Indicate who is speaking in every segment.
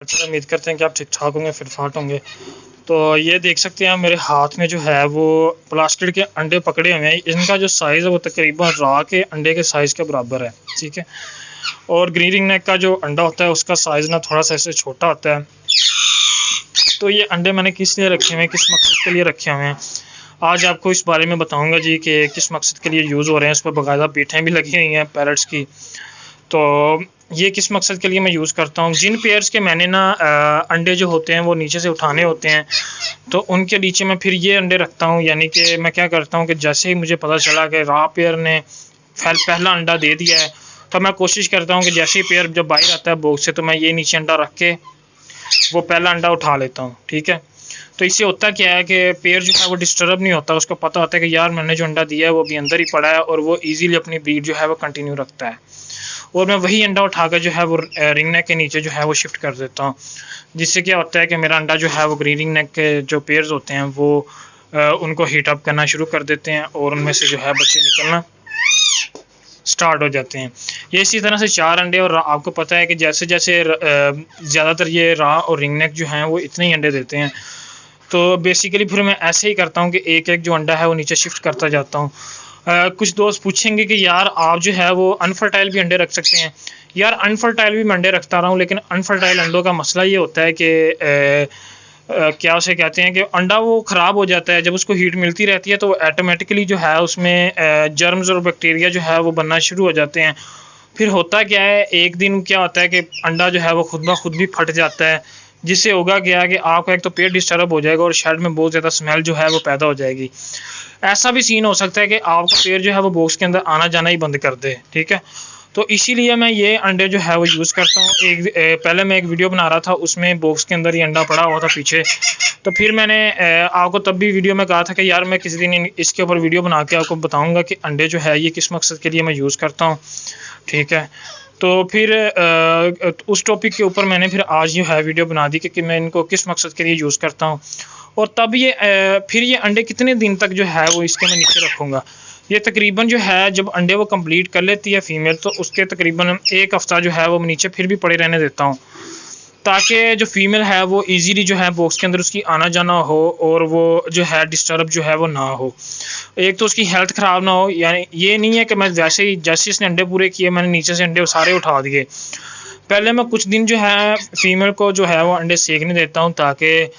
Speaker 1: Sir उम्मीद करते हैं कि आप ठीक ठाक होंगे, फिट फाट होंगे। तो ये देख सकते हैं मेरे हाथ में जो है वो प्लास्टिक के अंडे पकड़े हुए हैं। इनका जो साइज़ है वो तकरीबन रा के अंडे के साइज़ के बराबर है, ठीक है। और ग्रीन रिंग नेक का जो अंडा होता है उसका साइज़ ना थोड़ा सा इससे छोटा होता है। तो ये अंडे मैंने किस लिए रखे हुए हैं, किस मकसद के लिए रखे हुए हैं, आज आपको इस बारे में बताऊंगा जी कि किस मकसद के लिए यूज़ हो रहे हैं। उस पर बाकायदा बीटें भी लगी हुई हैं पैरट्स की। तो ये किस मकसद के लिए मैं यूज़ करता हूँ, जिन पेयर्स के मैंने ना अंडे जो होते हैं वो नीचे से उठाने होते हैं, तो उनके नीचे मैं फिर ये अंडे रखता हूँ। यानी कि मैं क्या करता हूँ कि जैसे ही मुझे पता चला कि रा पेयर ने पहला अंडा दे दिया है, तो मैं कोशिश करता हूँ कि जैसे ही पेयर जब बाहर आता है बॉक्स से, तो मैं ये नीचे अंडा रख के वो पहला अंडा उठा लेता हूँ, ठीक है। तो इससे होता क्या है कि पेयर जो है वो डिस्टर्ब नहीं होता, उसको पता होता है कि यार मैंने जो अंडा दिया है वो भी अंदर ही पड़ा है, और वो ईजीली अपनी ब्रीड जो है वो कंटिन्यू रखता है। और मैं वही अंडा उठाकर जो है वो रिंग नेक के नीचे जो है वो शिफ्ट कर देता हूँ, जिससे क्या होता है कि मेरा अंडा जो है वो ग्रीन रिंग नेक के जो पेयर्स होते हैं वो उनको हीट अप करना शुरू कर देते हैं, और उनमें से जो है बच्चे निकलना स्टार्ट हो जाते हैं। ये इसी तरह से 4 अंडे, और आपको पता है कि जैसे जैसे ज़्यादातर ये रा और रिंग नेक जो हैं वो इतने ही अंडे देते हैं। तो बेसिकली फिर मैं ऐसे ही करता हूँ कि एक एक जो अंडा है वो नीचे शिफ्ट करता जाता हूँ। कुछ दोस्त पूछेंगे कि यार आप जो है वो अनफर्टाइल भी अंडे रख सकते हैं। यार अनफर्टाइल भी मैं अंडे रखता रहा हूँ, लेकिन अनफर्टाइल अंडों का मसला ये होता है कि क्या उसे कहते हैं कि अंडा वो ख़राब हो जाता है। जब उसको हीट मिलती रहती है तो ऑटोमेटिकली जो है उसमें जर्म्स और बैक्टीरिया जो है वो बनना शुरू हो जाते हैं। फिर होता क्या है, एक दिन क्या होता है कि अंडा जो है वो खुद ब खुद भी फट जाता है, जिससे होगा क्या कि आपका एक तो पेट डिस्टर्ब हो जाएगा और शेड में बहुत ज़्यादा स्मेल जो है वो पैदा हो जाएगी। ऐसा भी सीन हो सकता है कि आपका पेट जो है वो बॉक्स के अंदर आना जाना ही बंद कर दे, ठीक है। तो इसीलिए मैं ये अंडे जो है वो यूज़ करता हूँ। पहले मैं एक वीडियो बना रहा था, उसमें बॉक्स के अंदर ही अंडा पड़ा हुआ था पीछे। तो फिर मैंने आपको तब भी वीडियो में कहा था कि यार मैं किसी दिन इसके ऊपर वीडियो बना के आपको बताऊँगा कि अंडे जो है ये किस मकसद के लिए मैं यूज़ करता हूँ, ठीक है। तो फिर उस टॉपिक के ऊपर मैंने फिर आज जो है वीडियो बना दी कि मैं इनको किस मकसद के लिए यूज़ करता हूँ। और तब ये फिर ये अंडे कितने दिन तक जो है वो इसके मैं नीचे रखूँगा। ये तकरीबन जो है जब अंडे वो कंप्लीट कर लेती है फीमेल, तो उसके तकरीबन 1 हफ़्ता जो है वो नीचे फिर भी पड़े रहने देता हूँ, ताकि जो फीमेल है वो इजीली जो है बॉक्स के अंदर उसकी आना जाना हो, और वो जो है डिस्टर्ब जो है वो ना हो। एक तो उसकी हेल्थ ख़राब ना हो। यानी ये नहीं है कि मैं वैसे ही जैसे इसने अंडे पूरे किए मैंने नीचे से अंडे सारे उठा दिए। पहले मैं कुछ दिन जो है फीमेल को जो है वो अंडे सेकने देता हूँ, ताकि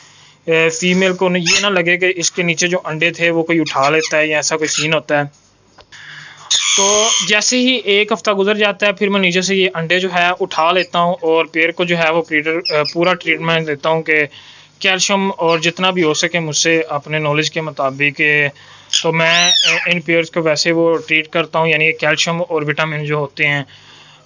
Speaker 1: फीमेल को ये ना लगे कि इसके नीचे जो अंडे थे वो कोई उठा लेता है या ऐसा कोई सीन होता है। तो जैसे ही 1 हफ़्ता गुजर जाता है फिर मैं नीचे से ये अंडे जो है उठा लेता हूँ, और पेयर को जो है वो पूरा ट्रीटमेंट देता हूँ कि कैल्शियम और जितना भी हो सके मुझसे अपने नॉलेज के मुताबिक। तो मैं इन पेयर्स को वैसे वो ट्रीट करता हूँ, यानी कैल्शियम और विटामिन जो होते हैं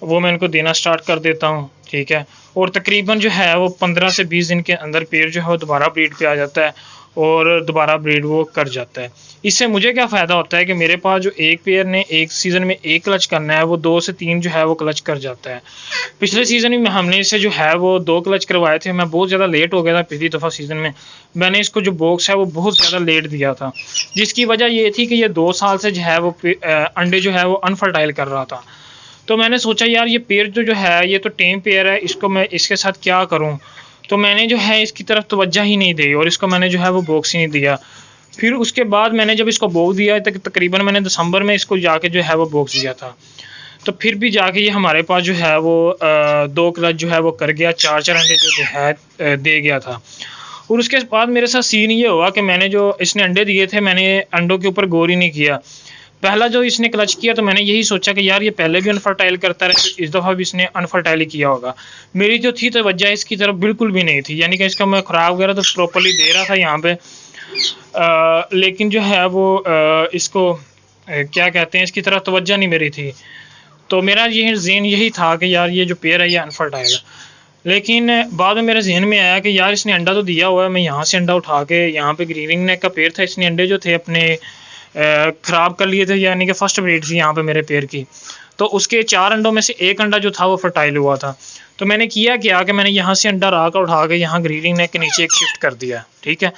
Speaker 1: वो मैं इनको देना स्टार्ट कर देता हूँ, ठीक है। और तकरीबन जो है वो 15 से 20 दिन के अंदर पेयर जो है वो दोबारा ब्रीड पे आ जाता है, और दोबारा ब्रीड वो कर जाता है। इससे मुझे क्या फ़ायदा होता है कि मेरे पास जो एक पेयर ने एक सीज़न में 1 क्लच करना है वो 2 से 3 जो है वो क्लच कर जाता है। पिछले सीज़न में हमने इससे जो है वो 2 क्लच करवाए थे। मैं बहुत ज़्यादा लेट हो गया था पिछली दफ़ा सीज़न में। मैंने इसको जो बॉक्स है वो बहुत ज़्यादा लेट दिया था, जिसकी वजह ये थी कि ये 2 साल से जो है वो अंडे जो है वो अनफर्टाइल कर रहा था। तो मैंने सोचा यार ये पेयर जो है ये तो टेम पेयर है, इसको मैं इसके साथ क्या करूं। तो मैंने जो है इसकी तरफ तवज्जो ही नहीं दी, और इसको मैंने जो है वो बॉक्स ही नहीं दिया। फिर उसके बाद मैंने जब इसको बॉक्स दिया तकरीबन मैंने दिसंबर में इसको जाके जो है वो बॉक्स दिया था, तो फिर भी जाके ये हमारे पास जो है वो 2 क्लच जो है वो कर गया, 4 अंडे जो है दे गया था। और उसके बाद मेरे साथ सीन ये हुआ कि मैंने जो इसने अंडे दिए थे मैंने अंडों के ऊपर गौर ही नहीं किया। पहला जो इसने क्लच किया तो मैंने यही सोचा कि यार ये पहले भी अनफर्टाइल करता रहा, तो इस दफ़ा भी इसने अनफर्टाइल ही किया होगा। मेरी जो थी तवज्जो इसकी तरफ बिल्कुल भी नहीं थी, यानी कि इसका मैं खुराक वगैरह तो प्रॉपर्ली दे रहा था यहाँ पे, लेकिन जो है वो इसको क्या कहते हैं इसकी तरफ तवज्जो नहीं मेरी थी। तो मेरा ये ज़हन यही था कि यार ये जो पेयर है ये अनफर्टाइल है। लेकिन बाद में मेरे जहन में आया कि यार इसने अंडा तो दिया हुआ है, मैं यहाँ से अंडा उठा के यहाँ पे ग्रीन रिंग नेक का पेयर था, इसने अंडे जो थे अपने ख़राब कर लिए थे, यानी कि फर्स्ट ब्रीड थी यहाँ पे मेरे पेयर की। तो उसके 4 अंडों में से 1 अंडा जो था वो फर्टाइल हुआ था। तो मैंने किया क्या कि मैंने यहाँ से अंडा रा कर उठा के यहाँ ग्रीन रिंग नेक के नीचे एक शिफ्ट कर दिया, ठीक है।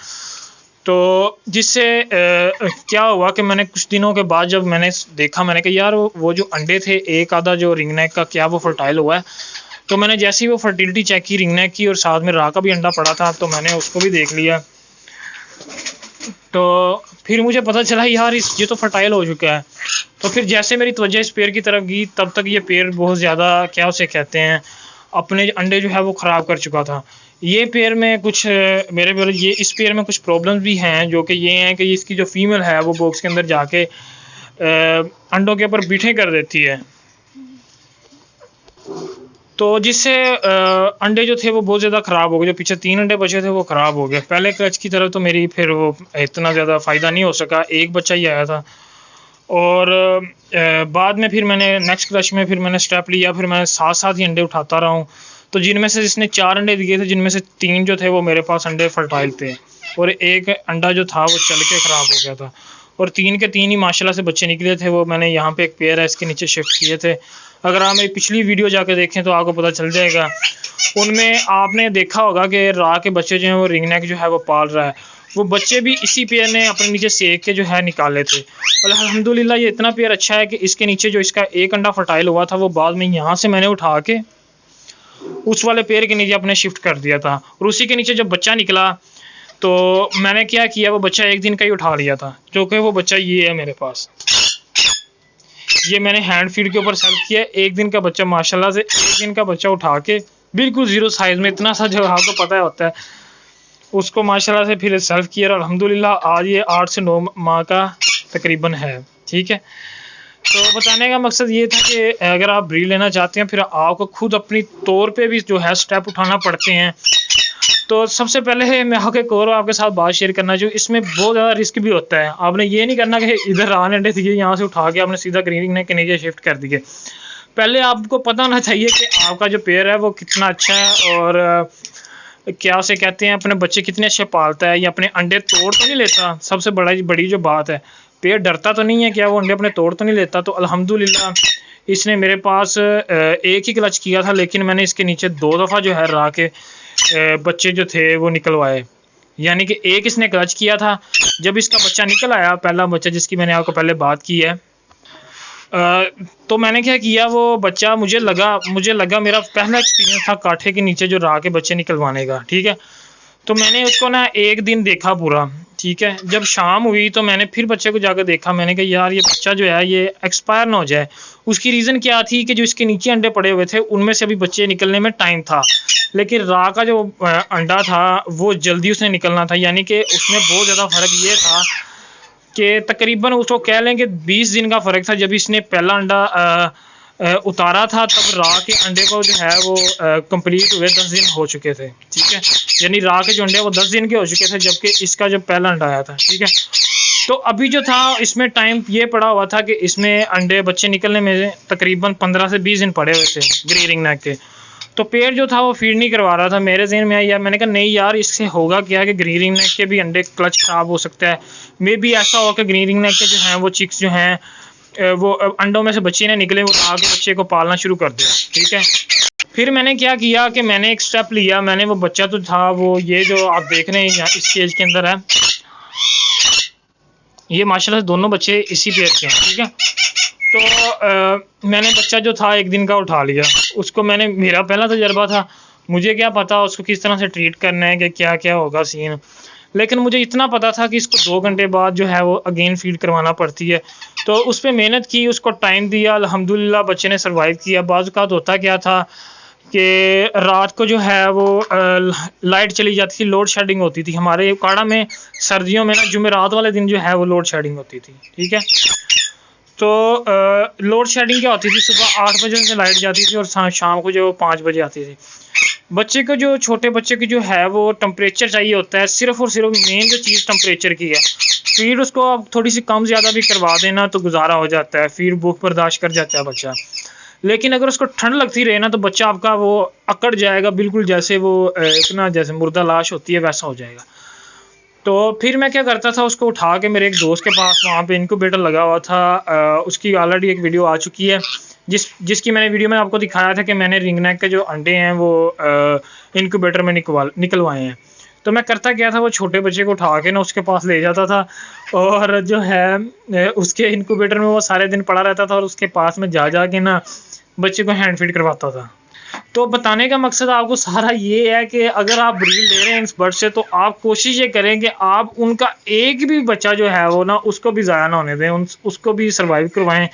Speaker 1: तो जिससे क्या हुआ कि मैंने कुछ दिनों के बाद जब मैंने देखा, मैंने कहा यार वो जो अंडे थे एक आधा जो रिंग नेक का क्या वो फर्टाइल हुआ है। तो मैंने जैसे ही वो फर्टिलिटी चेक की रिंग नेक की और साथ में रा का भी अंडा पड़ा था, तो मैंने उसको भी देख लिया। तो फिर मुझे पता चला यार ये तो फर्टाइल हो चुका है। तो फिर जैसे मेरी तवज्जो इस पेड़ की तरफ गई, तब तक ये पेड़ बहुत ज़्यादा क्या उसे कहते हैं, अपने अंडे जो है वो ख़राब कर चुका था। ये पेड़ में कुछ ये इस पेड़ में कुछ प्रॉब्लम्स भी हैं, जो कि ये हैं कि इसकी जो फीमेल है वो बॉक्स के अंदर जाके अंडों के ऊपर बीठें कर देती है, तो जिससे अंडे जो थे वो बहुत ज़्यादा ख़राब हो गए। जो पीछे 3 अंडे बचे थे वो ख़राब हो गए। पहले क्लच की तरफ तो मेरी फिर वो इतना ज़्यादा फ़ायदा नहीं हो सका, एक बच्चा ही आया था। और बाद में फिर मैंने नेक्स्ट क्लच में फिर मैंने स्टेप लिया, फिर मैं साथ साथ ही अंडे उठाता रहा हूँ। तो जिनमें से जिसने 4 अंडे दिए थे, जिनमें से 3 जो थे वो मेरे पास अंडे फर्टाइल थे, और एक अंडा जो था वो चल के ख़राब हो गया था। और 3 के 3 ही माशाल्लाह से बच्चे निकले थे। वो मैंने यहाँ पे एक पेयर है इसके नीचे शिफ्ट किए थे। अगर आप मेरी पिछली वीडियो जाकर देखें तो आपको पता चल जाएगा। उनमें आपने देखा होगा कि रा के बच्चे जो हैं वो रिंग नेक जो है वो पाल रहा है। वो बच्चे भी इसी पेयर ने अपने नीचे सेक के जो है निकाले थे। और अल्हम्दुलिल्लाह ये इतना पेयर अच्छा है कि इसके नीचे जो इसका एक अंडा फर्टाइल हुआ था वो बाद में यहाँ से मैंने उठा के उस वाले पेड़ के नीचे अपने शिफ्ट कर दिया था। और उसी के नीचे जब बच्चा निकला तो मैंने क्या किया, वो बच्चा एक दिन का ही उठा लिया था, जो कि वो बच्चा ये है मेरे पास। ये मैंने हैंड फीड के ऊपर सेल्फ किया। एक दिन का बच्चा माशाल्लाह से, एक दिन का बच्चा उठा के बिल्कुल 0 साइज़ में, इतना सा जो आपको पता होता है, उसको माशाल्लाह से फिर सेल्फ किया। और अल्हम्दुलिल्लाह आज ये 8 से 9 माह का तकरीबन है। ठीक है, तो बताने का मकसद ये था कि अगर आप ब्रीड लेना चाहते हैं, फिर आपको खुद अपनी तौर पे भी जो है स्टेप उठाना पड़ते हैं। तो सबसे पहले मैं एक और आपके साथ बात शेयर करना चाहिए, इसमें बहुत ज़्यादा रिस्क भी होता है। आपने ये नहीं करना कि इधर आने अंडे दिए यहाँ से उठा के आपने सीधा ग्रीनिंग नेक के नीचे शिफ्ट कर दिए। पहले आपको पता होना चाहिए कि आपका जो पेयर है वो कितना अच्छा है, और क्या उसे कहते हैं, अपने बच्चे कितने अच्छे पालता है, या अपने अंडे तोड़ तो नहीं लेता। सबसे बड़ी जो बात है, पेयर डरता तो नहीं है, क्या वो अंडे अपने तोड़ तो नहीं लेता। तो अल्हम्दुलिल्लाह इसने मेरे पास एक ही क्लच किया था, लेकिन मैंने इसके नीचे 2 दफ़ा जो है रा के बच्चे जो थे वो निकलवाए। यानी कि एक इसने क्लच किया था, जब इसका बच्चा निकल आया, पहला बच्चा जिसकी मैंने आपको पहले बात की है, तो मैंने क्या किया, वो बच्चा मुझे लगा मेरा पहला एक्सपीरियंस था काठे के नीचे जो रा के बच्चे निकलवाने का। ठीक है, तो मैंने उसको ना एक दिन देखा पूरा। ठीक है, जब शाम हुई तो मैंने फिर बच्चे को जाकर देखा। मैंने कहा यार ये बच्चा जो है ये एक्सपायर ना हो जाए। उसकी रीज़न क्या थी कि जो इसके नीचे अंडे पड़े हुए थे उनमें से अभी बच्चे निकलने में टाइम था, लेकिन रा का जो अंडा था वो जल्दी उसने निकलना था। यानी कि उसमें बहुत ज़्यादा फ़र्क ये था कि तकरीबन उसको कह लें कि 20 दिन का फ़र्क था। जब इसने पहला अंडा उतारा था तब रा के अंडे को जो है वो कंप्लीट हुए 10 दिन हो चुके थे। ठीक है, यानी रा के जो अंडे वो 10 दिन के हो चुके थे, जबकि इसका जो पहला अंडा आया था। ठीक है, तो अभी जो था इसमें टाइम ये पड़ा हुआ था कि इसमें अंडे बच्चे निकलने में तकरीबन 15 से 20 दिन पड़े हुए थे ग्रीन रिंग नेक के। तो पेड़ जो था वो फीड नहीं करवा रहा था। मेरे जहन में आया, मैंने कहा नहीं यार इससे होगा क्या कि ग्रीन रिंग नेक के भी अंडे क्लच ख़राब हो सकता है। मे बी ऐसा हो कि ग्रीन रिंग नेक के जो हैं वो चिक्स जो हैं वो अंडों में से बच्चे ने निकले, वो आगे बच्चे को पालना शुरू कर दिया। ठीक है, फिर मैंने क्या किया कि मैंने एक स्टेप लिया। मैंने वो बच्चा तो था वो ये जो आप देख रहे हैं इस केज के अंदर है, ये माशाल्लाह से दोनों बच्चे इसी पेयर के हैं। ठीक है, तो मैंने बच्चा जो था एक दिन का उठा लिया। उसको मैंने, मेरा पहला तजर्बा था, मुझे क्या पता उसको किस तरह से ट्रीट करना है कि क्या क्या होगा सीन, लेकिन मुझे इतना पता था कि इसको 2 घंटे बाद जो है वो अगेन फीड करवाना पड़ती है। तो उस पर मेहनत की, उसको टाइम दिया, अल्हम्दुलिल्लाह बच्चे ने सर्वाइव किया। बाज़ औक़ात होता क्या था कि रात को जो है वो लाइट चली जाती थी, लोड शेडिंग होती थी। हमारे काड़ा में सर्दियों में ना जुमेरात वाले दिन जो है वो लोड शेडिंग होती थी। ठीक है, तो लोड शेडिंग क्या होती थी, सुबह 8 बजे से लाइट जाती थी और शाम को जो 5 बजे आती थी। बच्चे को, जो छोटे बच्चे की जो है वो टेम्परेचर चाहिए होता है, सिर्फ और सिर्फ मेन जो चीज़ टेम्परेचर की है। फीड उसको आप थोड़ी सी कम ज़्यादा भी करवा देना तो गुजारा हो जाता है, फीड भूख बर्दाश्त कर जाता है बच्चा। लेकिन अगर उसको ठंड लगती रहे ना तो बच्चा आपका वो अकड़ जाएगा, बिल्कुल जैसे वो इतना जैसे मुर्दा लाश होती है वैसा हो जाएगा। तो फिर मैं क्या करता था, उसको उठा के मेरे एक दोस्त के पास, वहाँ पे इनक्यूबेटर लगा हुआ था, उसकी ऑलरेडी एक वीडियो आ चुकी है, जिसकी मैंने वीडियो में आपको दिखाया था कि मैंने रिंग नेक के जो अंडे हैं वो इनक्यूबेटर में निकलवाए हैं। तो मैं करता क्या था, वो छोटे बच्चे को उठा के ना उसके पास ले जाता था और जो है उसके इनक्यूबेटर में वो सारे दिन पड़ा रहता था और उसके पास में जा के ना बच्चे को हैंड फीड करवाता था। तो बताने का मकसद आपको सारा ये है कि अगर आप ब्रीड ले रहे हैं इस बर्ड से, तो आप कोशिश ये करें कि आप उनका एक भी बच्चा जो है वो ना उसको भी ज़ाया ना होने दें, उसको भी सर्वाइव करवाएं।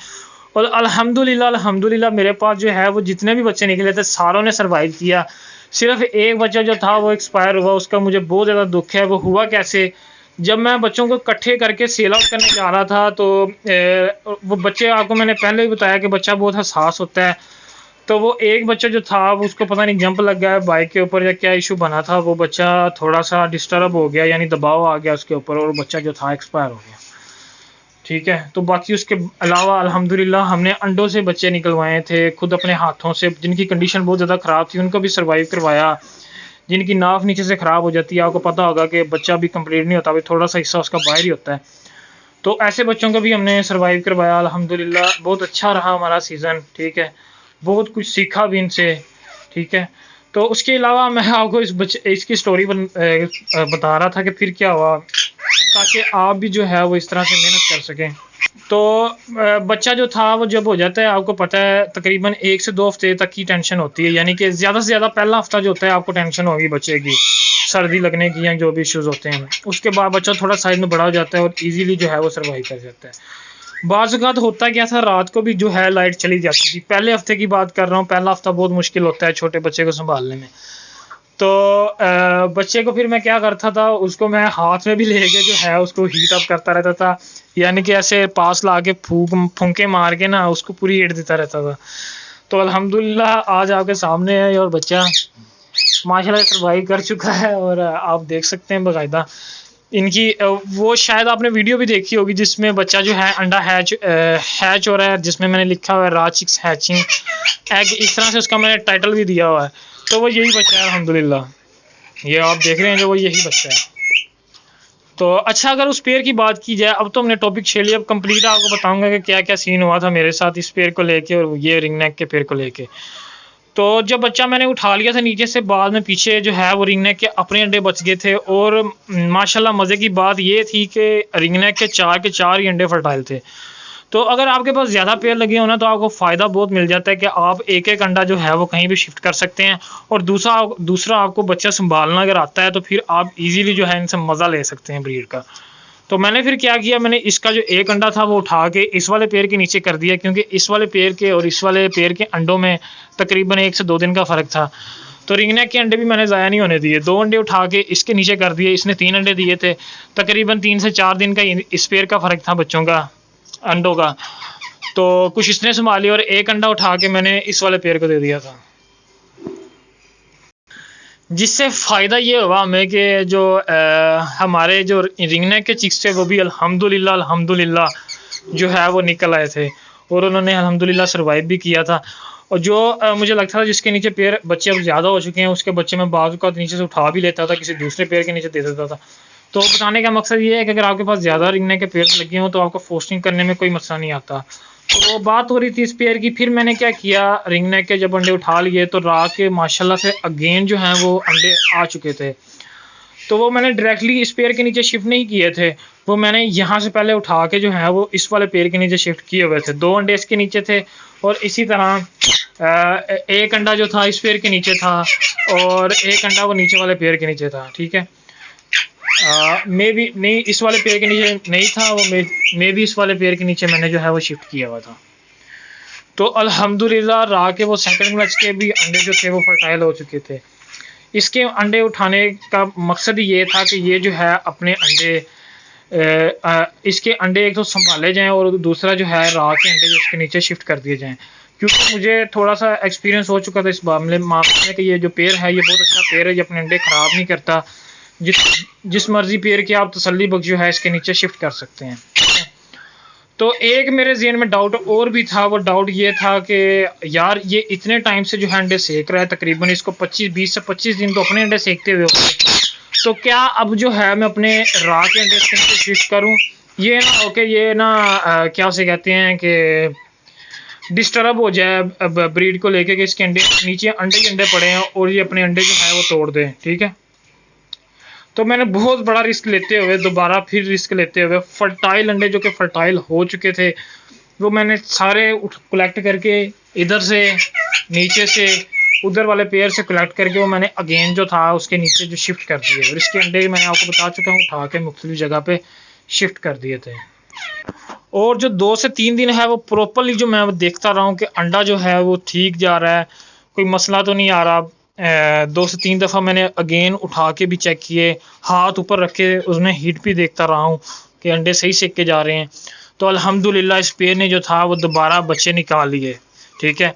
Speaker 1: और अल्हम्दुलिल्लाह अल्हम्दुलिल्लाह मेरे पास जो है वो जितने भी बच्चे निकले थे सारों ने सर्वाइव किया। सिर्फ एक बच्चा जो था वो एक्सपायर हुआ, उसका मुझे बहुत ज़्यादा दुख है। वो हुआ कैसे, जब मैं बच्चों को इकट्ठे करके सेल आउट करने जा रहा था तो वो बच्चे, आपको मैंने पहले ही बताया कि बच्चा बहुत हसास होता है। तो वो एक बच्चा जो था वो उसको पता नहीं जंप लग गया बाइक के ऊपर या क्या इशू बना था, वो बच्चा थोड़ा सा डिस्टर्ब हो गया, यानी दबाव आ गया उसके ऊपर, और बच्चा जो था एक्सपायर हो गया। ठीक है, तो बाकी उसके अलावा अल्हम्दुलिल्लाह हमने अंडों से बच्चे निकलवाए थे खुद अपने हाथों से, जिनकी कंडीशन बहुत ज़्यादा ख़राब थी उनको भी सर्वाइव करवाया। जिनकी नाफ नीचे से ख़राब हो जाती है, आपको पता होगा कि बच्चा भी कंप्लीट नहीं होता, अभी थोड़ा सा हिस्सा उसका बाहर ही होता है। तो ऐसे बच्चों को भी हमने सर्वाइव करवाया अल्हम्दुलिल्लाह। बहुत अच्छा रहा हमारा सीज़न। ठीक है, बहुत कुछ सीखा भी इनसे। ठीक है, तो उसके अलावा मैं आपको इसकी स्टोरी बता रहा था कि फिर क्या हुआ, ताकि आप भी जो है वो इस तरह से मेहनत कर सकें। तो बच्चा जो था वो जब हो जाता है, आपको पता है तकरीबन 1 से 2 हफ्ते तक की टेंशन होती है, यानी कि ज़्यादा से ज़्यादा पहला हफ्ता जो होता है आपको टेंशन होगी बच्चे की, सर्दी लगने की या जो भी इश्यूज़ होते हैं। उसके बाद बच्चा थोड़ा साइज में बड़ा हो जाता है और ईजीली जो है वो सर्वाइव कर जाता है। बाज़ औक़ात होता क्या था, रात को भी जो है लाइट चली जाती थी। पहले हफ्ते की बात कर रहा हूँ, पहला हफ्ता बहुत मुश्किल होता है छोटे बच्चे को संभालने में। तो बच्चे को फिर मैं क्या करता था, उसको मैं हाथ में भी लेके जो है उसको हीट अप करता रहता था, यानी कि ऐसे पास ला के फूंके मार के ना उसको पूरी हीट देता रहता था। तो अल्हम्दुलिल्लाह आज आपके सामने है और बच्चा माशाल्लाह सर्वाइव कर चुका है, और आप देख सकते हैं बाकायदा इनकी वो शायद आपने वीडियो भी देखी होगी जिसमें बच्चा जो है अंडा हैच हो रहा है, जिसमें मैंने लिखा हुआ है राज चिक्स हैचिंग एग, इस तरह से उसका मैंने टाइटल भी दिया हुआ है। तो वो यही बच्चा है अल्हम्दुलिल्लाह, ये आप देख रहे हैं जो वो यही बच्चा है। तो अच्छा, अगर उस पेयर की बात की जाए, अब तो हमने टॉपिक छेड़ लिया, अब कंप्लीट आपको बताऊंगा कि क्या क्या सीन हुआ था मेरे साथ इस पेयर को लेके और ये रिंग नेक के पेयर को लेके। तो जब बच्चा मैंने उठा लिया था नीचे से, बाद में पीछे जो है वो रिंग नेक के अपने अंडे बच गए थे, और माशाल्लाह मज़े की बात ये थी कि रिंग नेक के 4 ही अंडे फर्टाइल थे। तो अगर आपके पास ज़्यादा पेयर लगे हो ना, तो आपको फ़ायदा बहुत मिल जाता है कि आप एक एक अंडा जो है वो कहीं भी शिफ्ट कर सकते हैं, और दूसरा आपको बच्चा संभालना अगर आता है तो फिर आप इजीली जो है इनसे मज़ा ले सकते हैं ब्रीड का। तो मैंने फिर क्या किया, मैंने इसका जो एक अंडा था वो उठा के इस वाले पेयर के नीचे कर दिया, क्योंकि इस वाले पेयर के और इस वाले पेयर के अंडों में तकरीबन 1 से 2 दिन का फ़र्क था। तो रिंग नेक के अंडे भी मैंने ज़ाया नहीं होने दिए, 2 अंडे उठा के इसके नीचे कर दिए। इसने 3 अंडे दिए थे, तकरीबन 3 से 4 दिन का इस पेयर का फ़र्क था बच्चों का, अंडों का। तो कुछ इसने संभाली और एक अंडा उठा के मैंने इस वाले पेयर को दे दिया था, जिससे फ़ायदा ये हुआ हमें कि जो हमारे जो रिंग नेक के चिक्स थे वो भी अल्हम्दुलिल्लाह जो है वो निकल आए थे, और उन्होंने अल्हम्दुलिल्लाह सर्वाइव भी किया था। और जो मुझे लगता था जिसके नीचे पेयर बच्चे अब ज़्यादा हो चुके हैं, उसके बच्चे मैं बाज़ औक़ात नीचे से उठा भी लेता था, किसी दूसरे पेयर के नीचे दे देता था। तो बताने का मकसद ये है कि अगर आपके पास ज़्यादा रिंग नेक के पेयर लगे हों तो आपको फोस्टिंग करने में कोई मसला नहीं आता। तो बात हो रही थी इस पेयर की, फिर मैंने क्या किया, रिंग नेक के जब अंडे उठा लिए तो रात के माशाल्लाह से अगेन जो हैं वो अंडे आ चुके थे। तो वो मैंने डायरेक्टली इस पेयर के नीचे शिफ्ट नहीं किए थे, वो मैंने यहाँ से पहले उठा के जो है वो इस वाले पेयर के नीचे शिफ्ट किए हुए थे। 2 अंडे इसके नीचे थे, और इसी तरह एक अंडा जो था इस पेयर के नीचे था, और एक अंडा वो नीचे वाले पेयर के नीचे था। ठीक है, मे भी नहीं इस वाले पेयर के नीचे नहीं था वो, मे भी इस वाले पेयर के नीचे मैंने जो है वो शिफ्ट किया हुआ था। तो अल्हम्दुलिल्लाह रहा के वो सेकंड मैच के भी अंडे जो थे वो फर्टाइल हो चुके थे। इसके अंडे उठाने का मकसद ये था कि ये जो है अपने अंडे इसके अंडे एक तो संभाले जाएं, और दूसरा जो है रहा के अंडे जो इसके नीचे शिफ्ट कर दिए जाएं, क्योंकि मुझे थोड़ा सा एक्सपीरियंस हो चुका था इस मामले में कि ये जो पेयर है ये बहुत अच्छा पेयर है, ये अपने अंडे ख़राब नहीं करता। जिस मर्जी पेयर के आप तसल्ली बख्श जो है इसके नीचे शिफ्ट कर सकते हैं। तो एक मेरे ज़हन में डाउट और भी था, वो डाउट ये था कि यार ये इतने टाइम से जो है अंडे सेक रहा है, तकरीबन इसको 20 से 25 दिन तो अपने अंडे सेकते हुए होते, तो क्या अब जो है मैं अपने राह के अंडे इसके नीचे शिफ्ट करूँ, ये ना ओके ये ना क्या उसे कहते हैं कि डिस्टर्ब हो जाए ब्रीड को लेके कि इसके अंडे नीचे अंडे पड़े हैं और ये अपने अंडे जो है वो तोड़ दें। ठीक है, तो मैंने बहुत बड़ा रिस्क लेते हुए दोबारा फिर रिस्क लेते हुए फर्टाइल अंडे जो कि फर्टाइल हो चुके थे वो मैंने सारे कलेक्ट करके इधर से नीचे से उधर वाले पेयर से कलेक्ट करके वो मैंने अगेन जो था उसके नीचे जो शिफ्ट कर दिए, और इसके अंडे मैंने आपको बता चुका हूँ उठा के मुख्तलिफ जगह पे शिफ्ट कर दिए थे। और जो 2 से 3 दिन है वो प्रॉपरली जो मैं देखता रहा हूँ कि अंडा जो है वो ठीक जा रहा है, कोई मसला तो नहीं आ रहा। 2 से 3 दफ़ा मैंने अगेन उठा के भी चेक किए, हाथ ऊपर रख के उसमें हीट भी देखता रहा हूँ कि अंडे सही सेक के जा रहे हैं। तो अल्हम्दुलिल्लाह इस पेयर ने जो था वो दोबारा बच्चे निकाल लिए, ठीक है।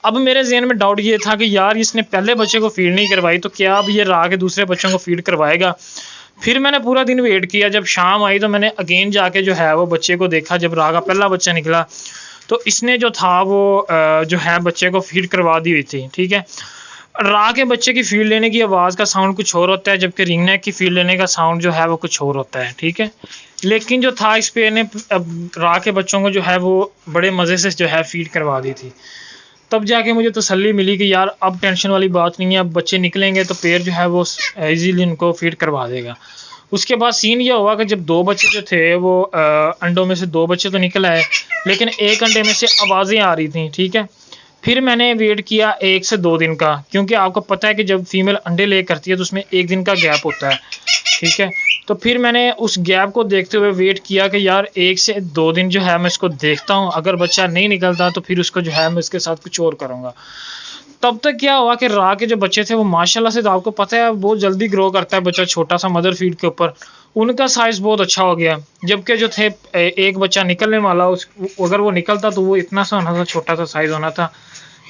Speaker 1: अब मेरे जहन में डाउट ये था कि यार इसने पहले बच्चे को फीड नहीं करवाई, तो क्या अब ये रा के दूसरे बच्चों को फीड करवाएगा। फिर मैंने पूरा दिन वेट किया, जब शाम आई तो मैंने अगेन जाके जो है वो बच्चे को देखा। जब रा का पहला बच्चा निकला तो इसने जो था वो जो है बच्चे को फीड करवा दी हुई थी, ठीक है। रा के बच्चे की फीड लेने की आवाज़ का साउंड कुछ और होता है, जबकि रिंग नेक की फीड लेने का साउंड जो है वो कुछ और होता है, ठीक है। लेकिन जो था इस पेयर ने रा के बच्चों को जो है वो बड़े मज़े से जो है फीड करवा दी थी। तब जाके मुझे तसल्ली मिली कि यार अब टेंशन वाली बात नहीं है, अब बच्चे निकलेंगे तो पेयर जो है वो इजीली उनको फीड करवा देगा। उसके बाद सीन ये हुआ कि जब 2 बच्चे जो थे वो अंडों में से 2 बच्चे तो निकल आए, लेकिन एक अंडे में से आवाज़ें आ रही थी, ठीक है। फिर मैंने वेट किया 1 से 2 दिन का, क्योंकि आपको पता है कि जब फीमेल अंडे ले करती है तो उसमें 1 दिन का गैप होता है, ठीक है। तो फिर मैंने उस गैप को देखते हुए वेट किया कि यार 1 से 2 दिन जो है मैं इसको देखता हूँ, अगर बच्चा नहीं निकलता तो फिर उसको जो है मैं इसके साथ कुछ और करूँगा। तब तक क्या हुआ कि रा के जो बच्चे थे वो माशाल्लाह से, तो आपको पता है बहुत जल्दी ग्रो करता है बच्चा, छोटा सा मदर फीड के ऊपर, उनका साइज़ बहुत अच्छा हो गया। जबकि जो थे एक बच्चा निकलने वाला, उस अगर वो निकलता तो वो इतना सा होना था, छोटा सा साइज़ होना था।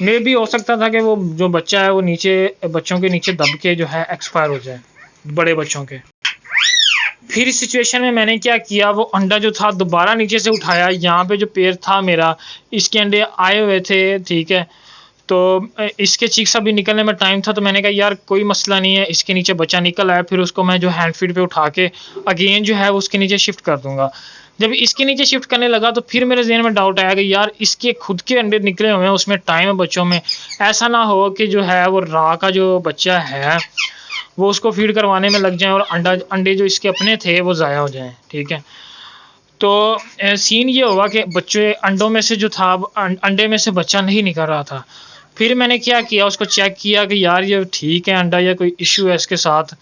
Speaker 1: मे भी हो सकता था कि वो जो बच्चा है वो नीचे बच्चों के नीचे दब के जो है एक्सपायर हो जाए, बड़े बच्चों के। फिर इस सिचुएशन में मैंने क्या किया, वो अंडा जो था दोबारा नीचे से उठाया। यहाँ पे जो पेड़ था मेरा, इसके अंडे आए हुए थे, ठीक है। तो इसके चीक्स अभी निकलने में टाइम था, तो मैंने कहा यार कोई मसला नहीं है, इसके नीचे बच्चा निकल आया, फिर उसको मैं जो हैंड फीड पे उठा के अगेन जो है वो उसके नीचे शिफ्ट कर दूंगा। जब इसके नीचे शिफ्ट करने लगा तो फिर मेरे जहन में डाउट आया कि यार इसके खुद के अंडे निकले हुए हैं, उसमें टाइम है बच्चों में, ऐसा ना हो कि जो है वो रा का जो बच्चा है वो उसको फीड करवाने में लग जाए और अंडे जो इसके अपने थे वो ज़ाया हो जाएं, ठीक है। तो सीन ये हुआ कि बच्चे अंडों में से जो था अंडे में से बच्चा नहीं निकल रहा था। फिर मैंने क्या किया, उसको चेक किया कि यार ये ठीक है अंडा या कोई इशू है इसके साथ।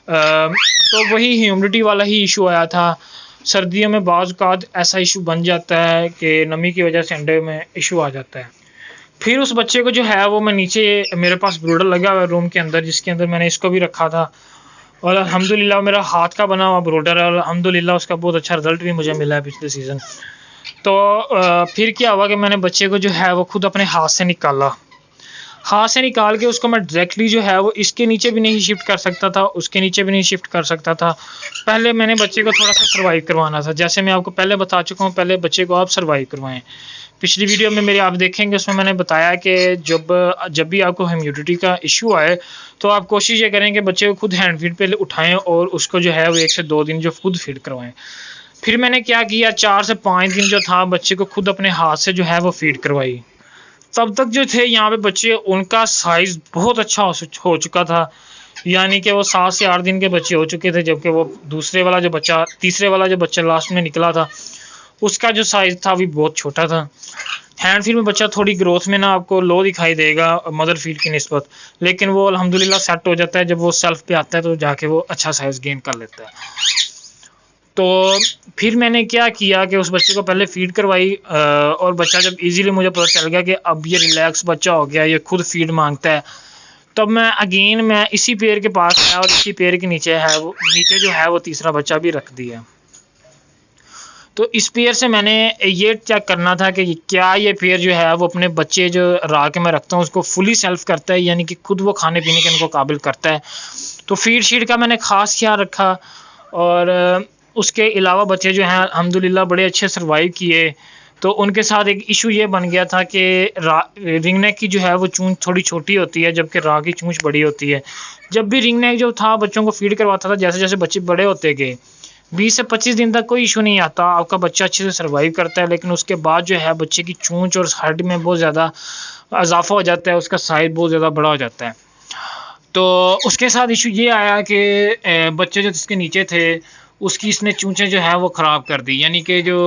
Speaker 1: तो वही ह्यूमिडिटी वाला ही इशू आया था। सर्दियों में बाज़ औक़ात ऐसा इशू बन जाता है कि नमी की वजह से अंडे में इशू आ जाता है। फिर उस बच्चे को जो है वो मैं नीचे, मेरे पास ब्रूडर लगा हुआ है रूम के अंदर, जिसके अंदर मैंने इसको भी रखा था, और अल्हम्दुलिल्लाह मेरा हाथ का बना हुआ ब्रूडर है और अल्हम्दुलिल्लाह उसका बहुत अच्छा रिजल्ट भी मुझे मिला है पिछले सीज़न। तो फिर क्या हुआ कि मैंने बच्चे को जो है वो खुद अपने हाथ से निकाला। हाथ से निकाल के उसको मैं डायरेक्टली जो है वो इसके नीचे भी नहीं शिफ्ट कर सकता था, उसके नीचे भी नहीं शिफ्ट कर सकता था। पहले मैंने बच्चे को थोड़ा सा सर्वाइव करवाना था, जैसे मैं आपको पहले बता चुका हूँ, पहले बच्चे को आप सर्वाइव करवाएं। पिछली वीडियो में मेरे आप देखेंगे, उसमें मैंने बताया कि जब भी आपको ह्यूमिडिटी का इशू आए तो आप कोशिश ये करें कि बच्चे को खुद हैंड फीड पे उठाएं और उसको जो है वो 1 से 2 दिन जो खुद फीड करवाएं। फिर मैंने क्या किया, 4 से 5 दिन जो था बच्चे को खुद अपने हाथ से जो है वो फीड करवाई। तब तक जो थे यहाँ पे बच्चे, उनका साइज़ बहुत अच्छा हो चुका था, यानी कि वो 7 से 8 दिन के बच्चे हो चुके थे। जबकि वो तीसरे वाला जो बच्चा लास्ट में निकला था उसका जो साइज़ था भी बहुत छोटा था। हैंड फीड में बच्चा थोड़ी ग्रोथ में ना आपको लो दिखाई देगा मदर फीड की निस्बत, लेकिन वो अल्हम्दुलिल्लाह सेट हो जाता है। जब वो सेल्फ पे आता है तो जाके वो अच्छा साइज़ गेन कर लेता है। तो फिर मैंने क्या किया कि उस बच्चे को पहले फीड करवाई, और बच्चा जब इजीली मुझे पता चल गया कि अब ये रिलैक्स बच्चा हो गया, ये खुद फीड मांगता है, तब मैं इसी पेड़ के पास आया और इसी पेड़ के नीचे जो है वो तीसरा बच्चा भी रख दिया। तो इस पेयर से मैंने ये चेक करना था कि क्या ये पेयर जो है वो अपने बच्चे जो रा के मैं रखता हूँ उसको फुली सेल्फ करता है, यानी कि खुद वो खाने पीने के इनको काबिल करता है। तो फीड शीड का मैंने ख़ास ख्याल रखा, और उसके अलावा बच्चे जो हैं अल्हम्दुलिल्लाह बड़े अच्छे सर्वाइव किए। तो उनके साथ एक इशू ये बन गया था कि रिंग नेक की जो है वो चूंच थोड़ी छोटी होती है, जबकि रा की चूंच बड़ी होती है। जब भी रिंग नेक जो था बच्चों को फीड करवाता था, जैसे जैसे बच्चे बड़े होते गए, 20 से 25 दिन तक कोई इशू नहीं आता, आपका बच्चा अच्छे से सर्वाइव करता है। लेकिन उसके बाद जो है बच्चे की चूंच और हाइट में बहुत ज़्यादा इजाफा हो जाता है, उसका साइज बहुत ज़्यादा बड़ा हो जाता है। तो उसके साथ इशू ये आया कि बच्चे जो जिसके नीचे थे उसकी इसने चूंचें जो है वो ख़राब कर दी, यानी कि जो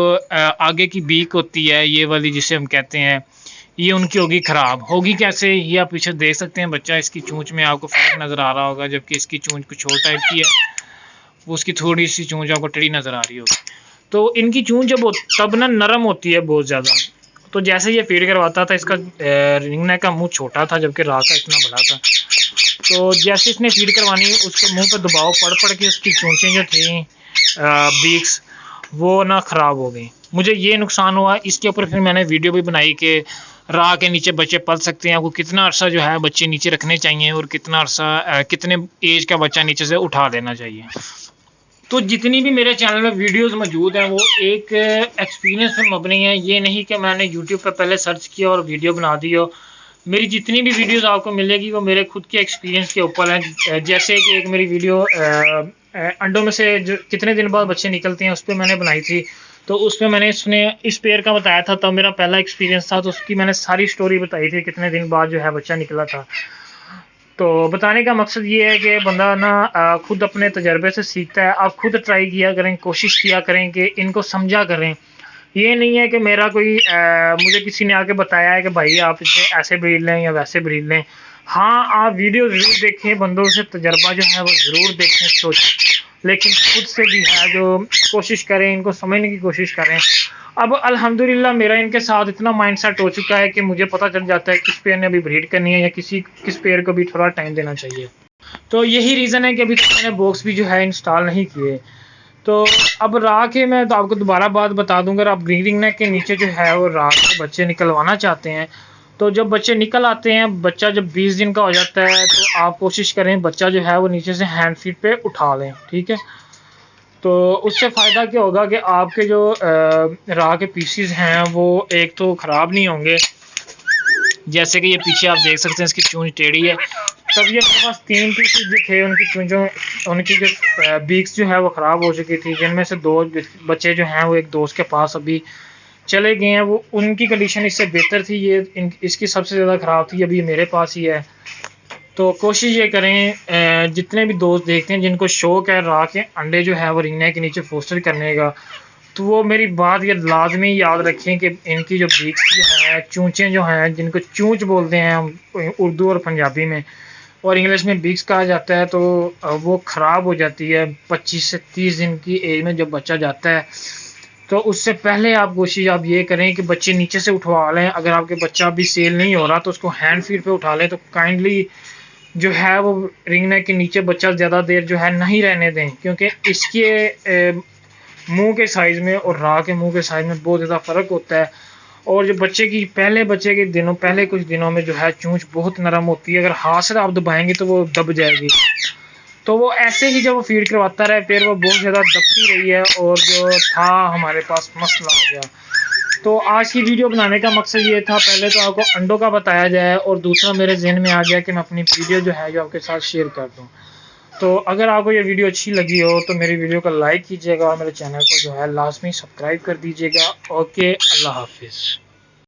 Speaker 1: आगे की बीक होती है ये वाली जिसे हम कहते हैं,
Speaker 2: ये उनकी होगी ख़राब। होगी कैसे, ये आप पीछे देख सकते हैं बच्चा, इसकी चोंच में आपको फ़र्क नज़र आ रहा होगा, जबकि इसकी चोंच कुछ और टाइप की है, वो उसकी थोड़ी सी चोंच आपको टेढ़ी नज़र आ रही होगी। तो इनकी चोंच जब तब ना नरम होती है बहुत ज़्यादा। तो जैसे ये फीड करवाता था, इसका रिंग नेक का मुंह छोटा था जबकि राह का इतना बड़ा था। तो जैसे इसने फीड करवानी, उसके मुंह पर दबाव पड़ पड़ के उसकी चोंचें जो थी बीक्स, वो ना ख़राब हो गई। मुझे ये नुकसान हुआ। इसके ऊपर फिर मैंने वीडियो भी बनाई कि राह के नीचे बच्चे पल सकते हैं, आपको कितना अरसा जो है बच्चे नीचे रखने चाहिए और कितना अरसा कितने एज का बच्चा नीचे से उठा देना चाहिए। तो जितनी भी मेरे चैनल में वीडियोस मौजूद हैं वो एक एक्सपीरियंस पर मबनी है। ये नहीं कि मैंने यूट्यूब पर पहले सर्च किया और वीडियो बना दी हो। मेरी जितनी भी वीडियोस आपको मिलेगी वो मेरे खुद के एक्सपीरियंस के ऊपर है। जैसे कि एक मेरी वीडियो अंडों में से जो कितने दिन बाद बच्चे निकलते हैं उस पर मैंने बनाई थी। तो उसमें मैंने इस पेयर का बताया था, तब मेरा पहला एक्सपीरियंस था, तो उसकी मैंने सारी स्टोरी बताई थी कितने दिन बाद जो है बच्चा निकला था। तो बताने का मकसद ये है कि बंदा ना खुद अपने तजर्बे से सीखता है। आप खुद ट्राई किया करें, कोशिश किया करें कि इनको समझा करें। ये नहीं है कि मेरा कोई मुझे किसी ने आके बताया है कि भाई आप इसे ऐसे ब्रीड लें या वैसे ब्रीड लें। हाँ, आप वीडियो ज़रूर देखें, बंदों से तजर्बा जो है वो ज़रूर देखें, लेकिन खुद से भी है जो कोशिश करें, इनको समझने की कोशिश करें। अब अल्हम्दुलिल्लाह मेरा इनके साथ इतना माइंड सेट हो चुका है कि मुझे पता चल जाता है किस पेयर ने अभी ब्रीड करनी है या किस पेयर को भी थोड़ा टाइम देना चाहिए। तो यही रीज़न है कि अभी तक मैंने बॉक्स भी जो है इंस्टॉल नहीं किए। तो अब राह के मैं तो आपको दोबारा बात बता दूंगा, अगर आप ग्रीडिंग नेक के नीचे जो है वो राह के बच्चे निकलवाना चाहते हैं, तो जब बच्चे निकल आते हैं, बच्चा जब 20 दिन का हो जाता है, तो आप कोशिश करें बच्चा जो है वो नीचे से हैंड फीड पे उठा लें, ठीक है। तो उससे फ़ायदा क्या होगा कि आपके जो राह के पीसीज हैं वो एक तो ख़राब नहीं होंगे। जैसे कि ये पीछे आप देख सकते हैं इसकी चूंच टेढ़ी है। तब ये मेरे पास 3 पीसेस जो थे उनकी चूंचों, उनकी जो बीक्स जो है वो ख़राब हो चुकी थी, जिनमें से 2 बच्चे जो हैं वो एक दोस्त के पास अभी चले गए हैं। वो उनकी कंडीशन इससे बेहतर थी, इसकी सबसे ज़्यादा ख़राब थी, अभी मेरे पास ही है। तो कोशिश ये करें, जितने भी दोस्त देखते हैं जिनको शौक़ है राह के अंडे जो है वो रिंग नेक के नीचे फोस्टर करने का, तो वो मेरी बात ये लाजमी याद रखें कि इनकी जो बीक्स जो है, चूंचें जो हैं, जिनको चूंच बोलते हैं हम उर्दू और पंजाबी में, और इंग्लिश में बीक्स कहा जाता है, तो वो ख़राब हो जाती है 25 से 30 दिन की एज में जब बच्चा जाता है। तो उससे पहले आप कोशिश आप ये करें कि बच्चे नीचे से उठवा लें। अगर आपके बच्चा अभी सेल नहीं हो रहा तो उसको हैंड फीड पे उठा लें। तो काइंडली जो है वो रिंग नेक के नीचे बच्चा ज़्यादा देर जो है नहीं रहने दें, क्योंकि इसके मुंह के साइज़ में और राह के मुंह के साइज़ में बहुत ज़्यादा फ़र्क होता है। और जो बच्चे के दिनों पहले कुछ दिनों में जो है चूंच बहुत नरम होती है, अगर हाथ से आप दबाएंगे तो वो दब जाएगी। तो वो ऐसे ही जब वो फीड करवाता रहे फिर वो बहुत ज़्यादा दबती रही है और जो था हमारे पास मसला आ गया। तो आज की वीडियो बनाने का मकसद ये था, पहले तो आपको अंडों का बताया जाए और दूसरा मेरे जहन में आ गया कि मैं अपनी वीडियो जो है जो आपके साथ शेयर कर दूँ। तो अगर आपको ये वीडियो अच्छी लगी हो तो मेरी वीडियो को लाइक कीजिएगा और मेरे चैनल को जो है लाजमी सब्सक्राइब कर दीजिएगा। ओके, अल्लाह हाफिज़।